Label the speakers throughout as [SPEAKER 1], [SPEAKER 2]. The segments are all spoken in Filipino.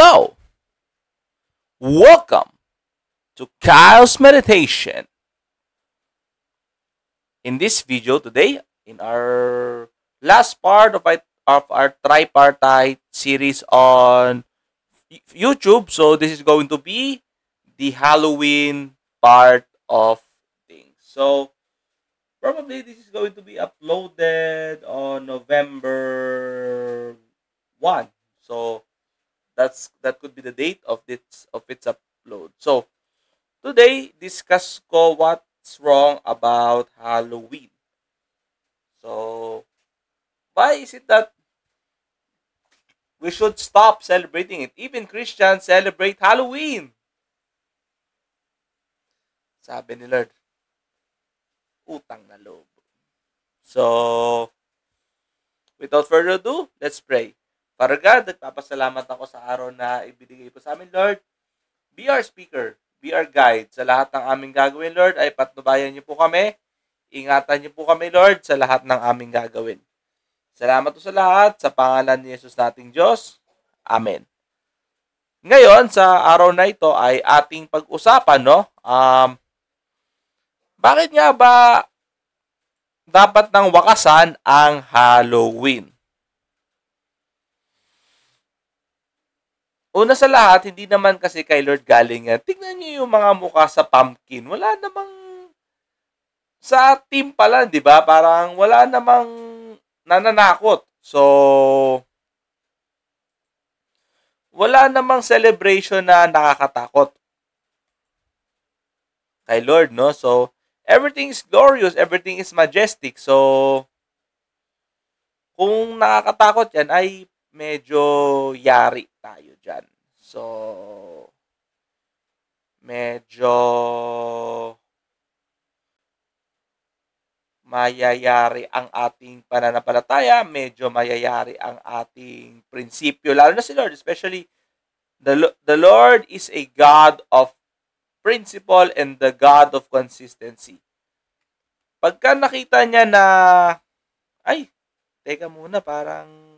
[SPEAKER 1] Hello! Welcome to Kyle's Meditation. In this video today, in our last part of our tripartite series on YouTube, so this is going to be the Halloween part of things. So, probably this is going to be uploaded on November 1. So, that could be the date of its upload. So today discuss ko what's wrong about Halloween. So why is it that we should stop celebrating it? Even Christians celebrate Halloween. Sabi ni Lord, utang na loob. So without further ado, let's pray. Father God, nagpapasalamat ako sa araw na ibinigay po sa amin, Lord. Be our speaker, be our guide. Sa lahat ng aming gagawin, Lord, ay patnubayan niyo po kami. Ingatan niyo po kami, Lord, sa lahat ng aming gagawin. Salamat po sa lahat, sa pangalan ni Jesus nating Diyos. Amen. Ngayon, sa araw na ito ay ating pag-usapan, no? Bakit nga ba dapat nang wakasan ang Halloween? Una sa lahat, hindi naman kasi kay Lord galing yan. Tingnan niyo yung mga mukha sa pumpkin. Wala namang, sa team pala, di ba? Parang wala namang nananakot. So, wala namang celebration na nakakatakot kay Lord, no? So, everything is glorious, everything is majestic. So, kung nakakatakot yan, ay medyo yari tayo dyan. So, medyo mayayari ang ating pananampalataya, medyo mayayari ang ating prinsipyo, lalo na si Lord, especially the Lord is a God of principle and the God of consistency. Pagka nakita niya na, ay, teka muna, parang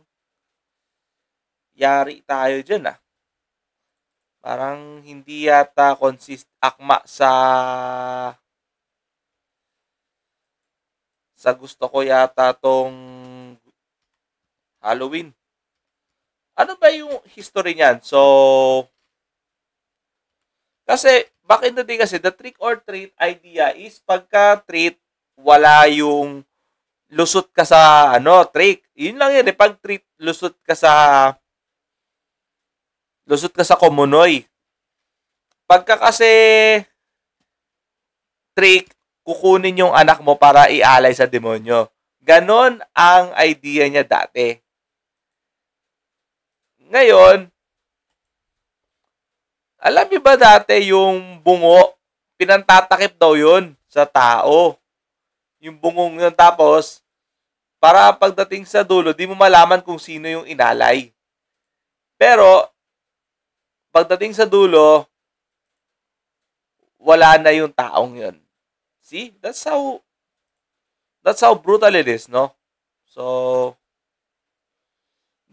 [SPEAKER 1] yari tayo dyan Parang hindi yata akma sa gusto ko yata tong Halloween. Ano ba yung history niyan? So, kasi, back in the day kasi, the trick or treat idea is pagka treat, wala yung lusot ka sa, trick. Yun lang yun, pag treat, lusot ka sa kumunoy. Pagka kasi trick, kukunin yung anak mo para ialay sa demonyo. Ganon ang idea niya dati. Ngayon, alam niyo ba dati yung bungo, pinantatakip daw yun sa tao. Yung bungong yun, tapos, para pagdating sa dulo, di mo malaman kung sino yung inalay. Pero, pagdating sa dulo, wala na yung taong yun. See? That's how brutal it is, no? So,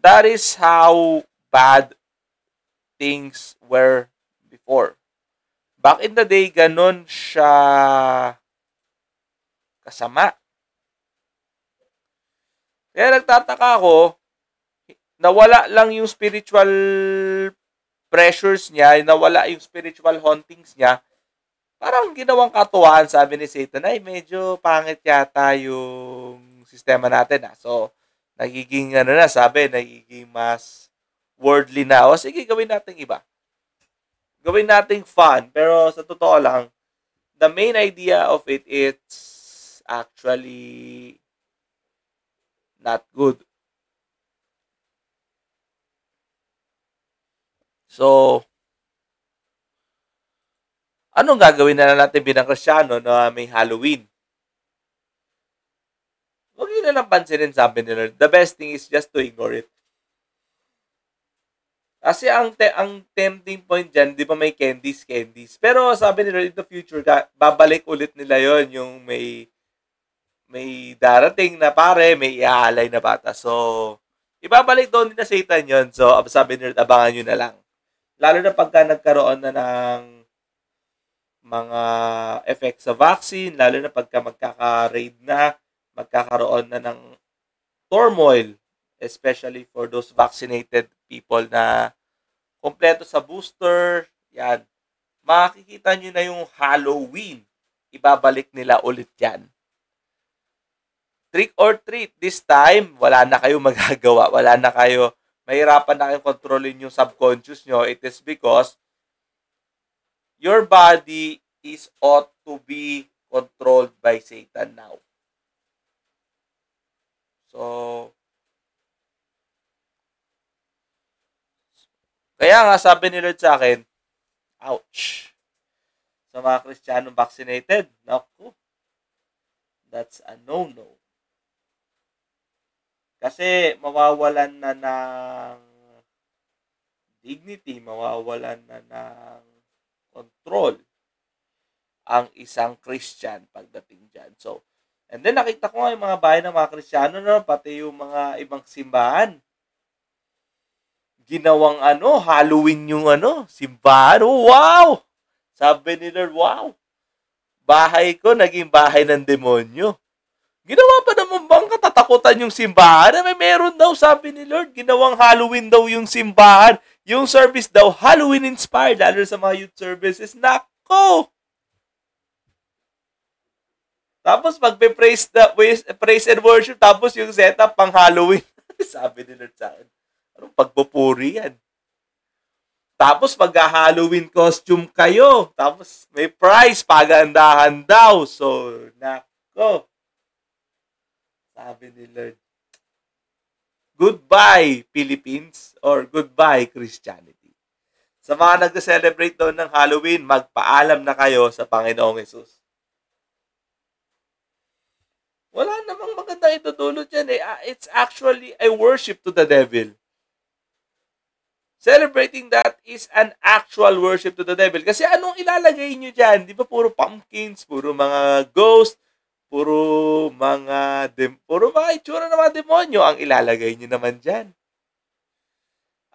[SPEAKER 1] that is how bad things were before. Back in the day, ganon siya kasama. Kaya nagtataka ako, nawala lang yung spiritual pressures niya, nawala yung spiritual hauntings niya, parang ginawang katuwaan, sabi ni Satan, ay medyo pangit yata yung sistema natin. So, nagiging nagiging mas worldly na. O sige, gawin natin iba. Gawin natin fun. Pero sa totoo lang, the main idea of it, it's actually not good. So, anong gagawin na natin bilang Kristiyano na may Halloween? Huwag yun na lang pansinin, sabi ni Lord. The best thing is just to ignore it. Kasi ang tempting point dyan, di ba may candies. Pero sabi ni Lord, in the future, babalik ulit nila yon yung may darating na pare, may iaalay na bata. So, ibabalik doon din na Satan yon. So, sabi ni Lord, abangan nyo na lang. Lalo na pagka nagkaroon na ng mga effects sa vaccine, lalo na pagka magkaka-raid na, magkakaroon na ng turmoil, especially for those vaccinated people na kompleto sa booster, yan. Makikita nyo na yung Halloween. Ibabalik nila ulit yan. Trick or treat. This time, wala na kayo magagawa. Wala na kayo, mahirapan na kayong kontrolin yung subconscious nyo. It is because your body is ought to be controlled by Satan now. So, kaya nga sabi ni Lord sa akin, ouch. Sa mga Kristiyanong vaccinated, naku, that's a no-no. Kasi mawawalan na ng dignity, mawawalan na ng control ang isang Christian pagdating dyan. So, and then nakita ko nga yung mga bahay ng mga Kristiyano, no? Pati yung mga ibang simbahan. Ginawang Halloween yung simbahan. Oh, wow! Sabi ni Lord, wow! Bahay ko naging bahay ng demonyo. Ginawa pa naman bang katatakutan yung simbahan? May meron daw, sabi ni Lord. Ginawang Halloween daw yung simbahan. Yung service daw, Halloween inspired. Lalo sa mga youth services. Nako! Tapos magpe-praise praise and worship. Tapos yung setup pang Halloween. Sabi ni Lord sa akin. Anong pagpupuri yan? Tapos mag-Halloween costume kayo. Tapos may prize, pagandahan daw. So, nako. Sabi ni Lord, goodbye, Philippines, or goodbye, Christianity. Sa mga nag-celebrate doon ng Halloween, magpaalam na kayo sa Panginoong Hesus. Wala namang magandang itutulot yan eh. It's actually a worship to the devil. Celebrating that is an actual worship to the devil. Kasi anong ilalagay nyo dyan? Di ba puro pumpkins, puro mga ghosts, puro mga itsura ng mga demonyo ang ilalagay nyo naman dyan.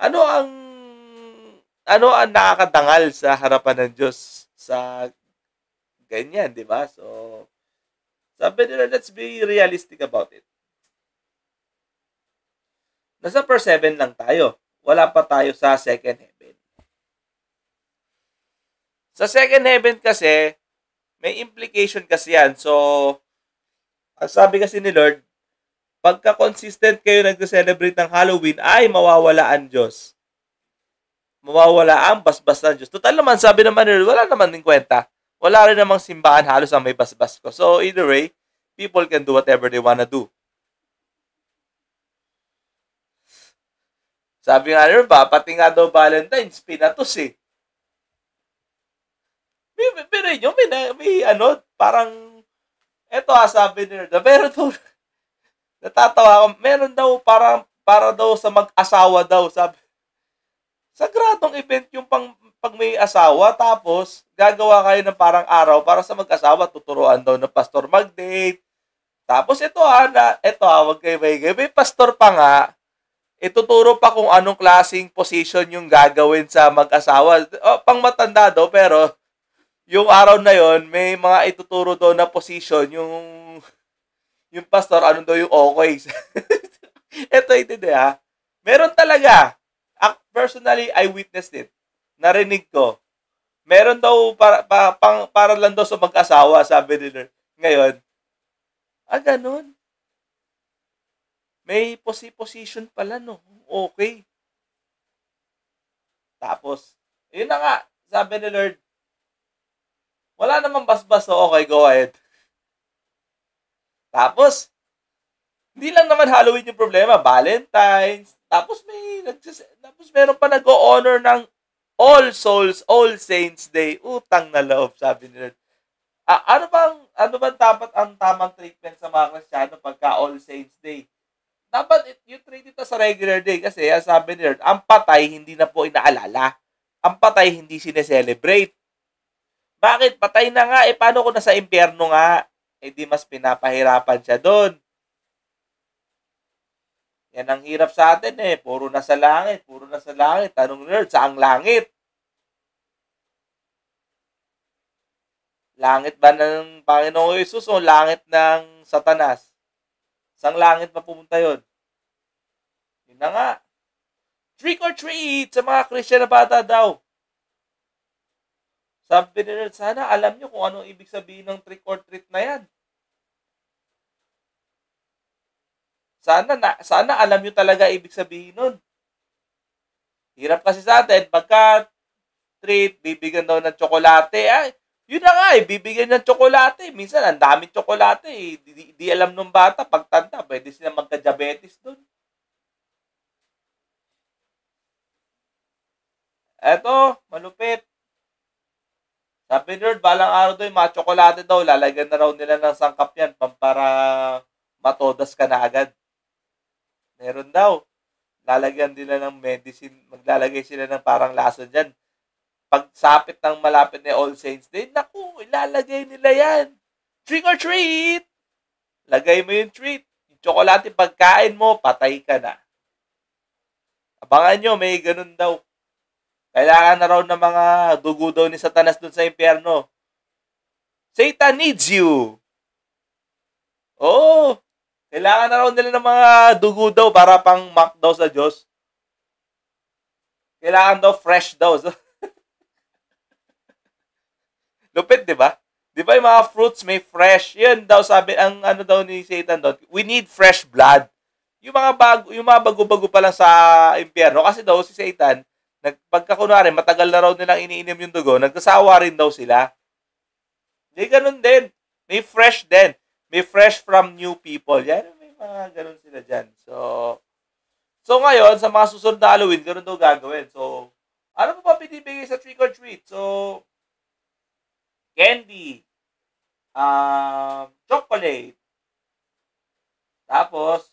[SPEAKER 1] Ano ang nakakadangal sa harapan ng Diyos sa ganyan, di ba? So, sabi nila, let's be realistic about it. Nasa per 7 lang tayo. Wala pa tayo sa second heaven. Sa second heaven kasi, may implication kasi yan. So, ang sabi kasi ni Lord, pagka consistent kayo nag-celebrate ng Halloween, ay mawawala ang Diyos. Mawawala ang basbas ng Diyos. Total naman, sabi naman ni Lord, wala naman din kwenta. Wala rin namang simbahan halos ang may basbas ko. So, either way, people can do whatever they wanna do. Sabi nga nila ba, pati nga daw Valentine's, pinatos eh. Pero yun, may parang eto sabi ni Lord, meron daw, natatawa ako, meron daw para daw sa mag-asawa daw, sabi. Sagradong event yung pag may asawa, tapos gagawa kayo ng parang araw para sa mag-asawa, tuturuan daw ng pastor mag-date. Tapos wag kayo may pastor pa nga, ituturo pa kung anong klaseng position yung gagawin sa mag-asawa. Pang matanda daw, pero yung araw na yon may mga ituturo daw na position yung pastor, ano daw yung okay. Ito hindi ha. Meron talaga. Personally, I witnessed it. Narinig ko. Meron daw para lang daw sa mag-asawa, sabi ni Lord. Ngayon, ganun. May position pala, no? Okay. Tapos, yun na nga, sabi ni Lord, wala namang basbas, so okay, go ahead. Tapos, hindi lang naman Halloween yung problema, Valentine's, tapos meron pa nag-o-honor ng All Souls, All Saints Day. Utang na loob, sabi ni Lord. Ano bang dapat ang tamang treatment sa mga Kristiyano pagka All Saints Day? Dapat you treat ito sa regular day kasi sabi ni Lord, ang patay hindi na po inaalala. Ang patay hindi sineselebrate. Bakit? Patay na nga. Paano kung nasa impyerno nga? Di mas pinapahirapan siya doon. Yan ang hirap sa atin Puro nasa langit. Tanong ni Lord, saang langit? Langit ba ng Panginoong Yesus o langit ng Satanas? Sang langit pa pumunta yun? Yun na nga. Trick or treat sa mga Christian na bata daw. Sabi nila, sana alam nyo kung anong ibig sabihin ng trick or treat na yan. Sana alam nyo talaga ibig sabihin nun. Hirap kasi sa atin, pagka treat, bibigyan daw ng tsokolate. Ay, yun na nga bibigyan ng tsokolate. Minsan, ang daming tsokolate. Di alam nung bata, pagtanda, pwede sila magka-diabetes dun. Eto, malupit. Sabi ni Lord, balang araw daw, yung mga tsokolate daw, lalagyan na raw nila ng sangkap yan para matodas ka na agad. Meron daw. Lalagyan nila ng medicine, maglalagay sila ng parang lason dyan. Pagsapit ng malapit na All Saints Day, naku, ilalagay nila yan. Trick or treat! Lagay mo yung treat. Yung tsokolate, pagkain mo, patay ka na. Abangan nyo, may ganun daw. Kailangan na raw ng mga dugo daw ni Satanas dun sa impyerno. Satan needs you. Oh, kailangan na raw nila ng mga dugo daw para pang mock daw sa Diyos. Kailangan daw fresh daw. Lupit, di ba? Di ba yung mga fruits may fresh? Yan daw sabi, ang ano daw ni Satan doon, we need fresh blood. Yung mga bago-bago pa lang sa impyerno. Kasi daw si Satan, pagkakunwari, matagal na raw nilang iniinom yung dugo, nagkasawa rin daw sila. Hindi ganun din. May fresh din. May fresh from new people. Yan, may mga ganun sila dyan. So ngayon, sa mga susunod na Halloween, ganun daw gagawin. So, ano pa ba binibigay sa trick or treat? So, candy, chocolate, tapos,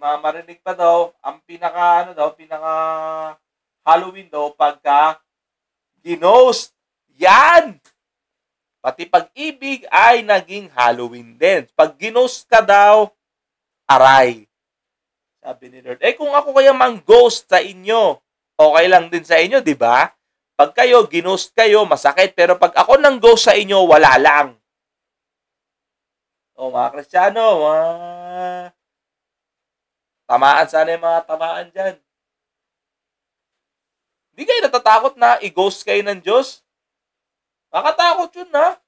[SPEAKER 1] marinig pa daw, ang pinaka Halloween daw, pagka ginost. Yan! Pati pag-ibig ay naging Halloween din. Pag ginost ka daw, aray. Sabi ni Lord, kung ako kaya mang-ghost sa inyo, okay lang din sa inyo, di ba? Pag kayo, ginost kayo, masakit. Pero pag ako nang ghost sa inyo, wala lang. O mga Kristiyano, tamaan sana yung mga tamaan dyan. Hindi kayo natatakot na i-ghost kayo ng Diyos? Makatakot yun, ha?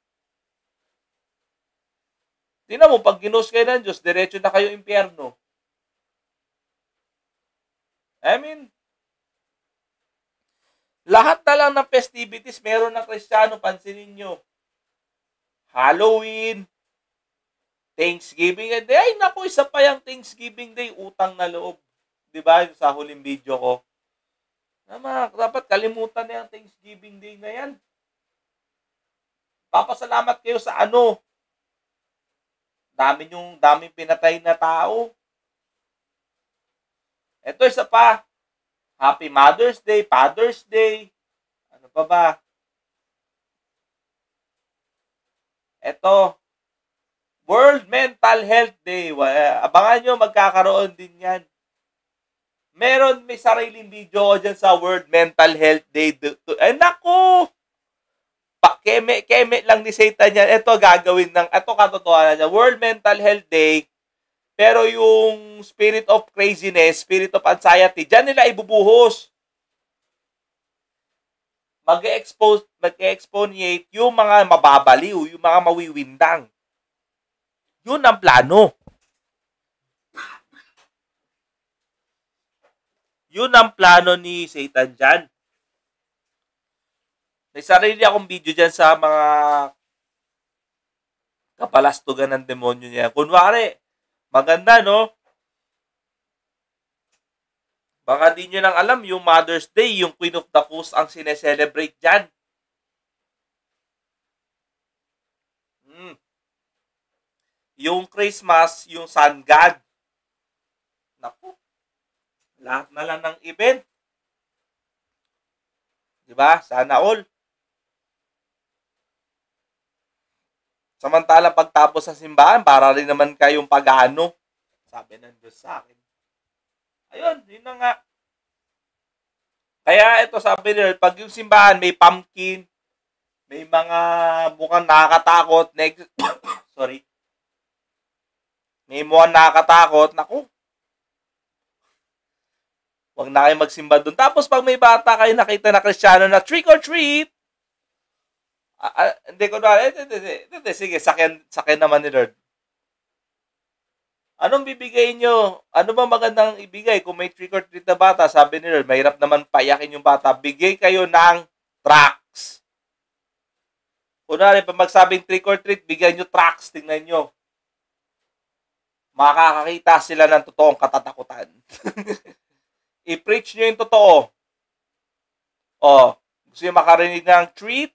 [SPEAKER 1] Tingnan mo, pag ginost kayo ng Diyos, diretso na kayo impyerno. I mean, lahat na lang ng festivities meron ng Kristiyano, pansinin nyo. Halloween, Thanksgiving Day. Ay, naku, isa pa yung Thanksgiving Day, utang na loob. Diba? Sa huling video ko. Dapat kalimutan na yung Thanksgiving Day na yan. Papasalamat kayo sa ano. Daming pinatay na tao. Ito, isa pa. Happy Mother's Day, Father's Day. Ano pa ba? Ito, World Mental Health Day. Abangan nyo, magkakaroon din yan. May sariling video ko dyan sa World Mental Health Day. Naku! Keme lang ni Satan yan. Ito gagawin ito katotohanan niya. World Mental Health Day. Pero yung spirit of craziness, spirit of anxiety, dyan nila ibubuhos. Mag-exponiate yung mga mababaliw, yung mga mawiwindang. Yun ang plano. Yun ang plano ni Satan dyan. May sarili akong video dyan sa mga kapalastugan ng demonyo niya. Kunwari, maganda, no? Baka di nyo lang alam, yung Mother's Day, yung Queen of the Coast ang sineselebrate dyan. Yung Christmas, yung Sun God. Naku, lahat na lang ng event. Diba? Sana all. Samantala, pagtapos sa simbahan, para rin naman kayong pagano. Sabi ng Diyos sa akin. Ayun, yun na nga. Kaya ito sabi nila, pag yung simbahan may pumpkin, May mga mukhang nakakatakot. Next, sorry. May mukhang nakakatakot. Naku, wag na kayo magsimba doon. Tapos pag may bata kayo nakita na Kristiyano na trick or treat, hindi ko na, sige, sakyan naman ni Lord. Anong bibigay nyo? Ano ba magandang ibigay? Kung may trick or treat na bata, sabi ni Lord, mahirap naman payakin yung bata. Bigay kayo ng tracks. Kunwari, pag magsabing trick or treat, bigyan nyo tracks. Tingnan nyo. Makakakita sila ng totoong katatakutan. I-preach nyo yung totoo. Gusto nyo makarinig ng treat?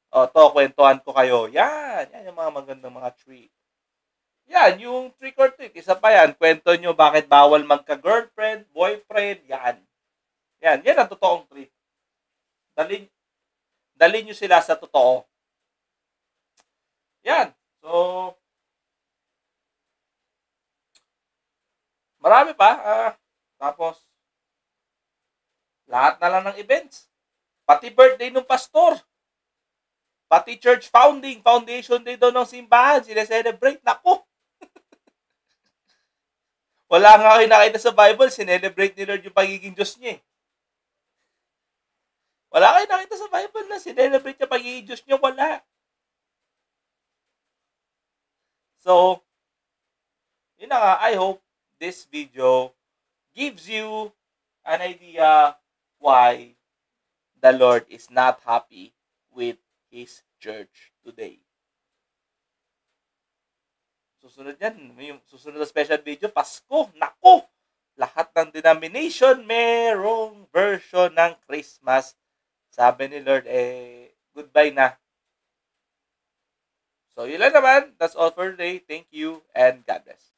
[SPEAKER 1] Kwentuhan ko kayo. Yan yung mga magandang mga treat. Yan, yung trick or treat. Isa pa yan. Kwento nyo bakit bawal magka-girlfriend, boyfriend. Yan ang totoong treat. Dalhin nyo sila sa totoo. Yan. So, marami pa. Tapos, lahat na lang ng events. Pati birthday ng pastor. Pati church foundation day daw ng simbahan. Sine-celebrate. Naku! Wala nga kayo nakita sa Bible, sinelebrate ni Lord yung pagiging Diyos niya. Wala kayo nakita sa Bible na sinelebrate yung pagiging Diyos niya. Wala. So, yun na nga, I hope this video gives you an idea why the Lord is not happy with His church today. Susunod yan, yung susunod na special video, Pasko. Naku! Lahat ng denomination merong version ng Christmas. Sabi ni Lord, goodbye na. So, yun lang naman. That's all for today. Thank you and God bless.